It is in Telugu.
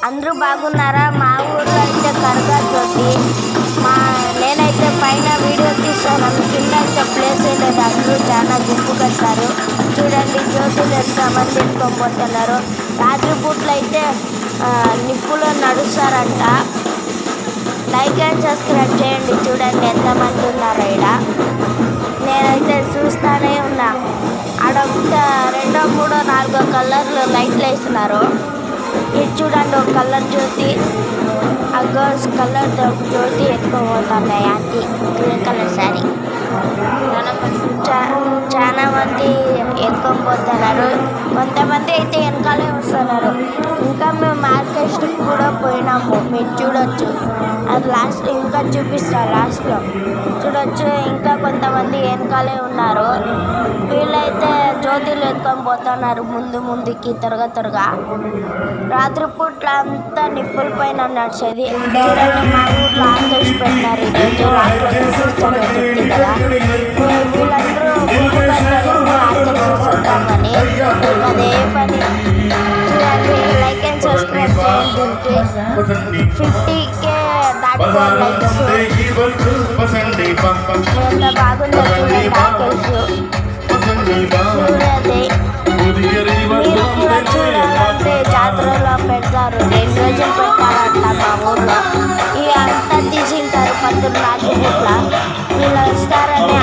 అందరూ బాగున్నారా? మా ఊర్లో అయితే కరగా జ్యోతి. నేనైతే పైన వీడియో తీస్తాను, కింద అయితే ప్లేస్ లేదు. అందరూ చాలా గుంపు కట్టారు. చూడండి జ్యోతులు ఎంతమంది ఎత్తుకోబోతున్నారు. రాత్రి పూట్లు అయితే నిప్పులో నడుస్తారంట. లైక్ అండ్ సబ్స్క్రైబ్ చేయండి. చూడండి ఎంతమంది ఉన్నారో ఇక్కడ. నేనైతే చూస్తూనే ఉన్నా. ఆడ 2, 3, 4 కలర్లు లైట్లు వేస్తున్నారు. ఇది చూడండి ఒక కలర్ జ్యోతి. ఆ గర్ల్స్ కలర్ జ్యోతి ఎత్తుకోబోతున్నాయి. Aunty green colour sari. చాలా మంది ఎత్తుకొని పోతున్నారు. కొంతమంది అయితే వెనకాలే వస్తున్నారు. ఇంకా మేము మార్కెట్కి కూడా పోయినాము. మీరు చూడొచ్చు. అది లాస్ట్ ఇంకా చూపిస్తారు. లాస్ట్లో చూడొచ్చు. ఇంకా కొంతమంది వెనకాలే ఉన్నారు. వీళ్ళైతే జ్యోతిలు ఎత్తుకొని పోతున్నారు ముందుకి త్వరగా. రాత్రిపూట్ల అంతా నిప్పుల పైన నడిచేది. చూడండి మా ఊర్లో ఆర్కెస్ట్రా పెట్టినారు. ఈరోజు రాత్రి కదా. వీళ్ళందరూ ఆర్కెస్ట్రా చూద్దామని అదే పని. చూడండి లైక్ అండ్ సబ్స్క్రైబ్ చేయండి. 50K దాటుకోవాలి likes. ఎంత బాగుందో చూడండి ఆర్కెస్ట్రా. చూడండి మీరు కూడా చూడాలంటే జాతరలో పెడతారు. 2 రోజులు పెట్టారంట మా ఊర్లో. ఇవి అంతా తీసింటారు 14 రాత్రి పూట్ల. వీళ్ళు వస్తారని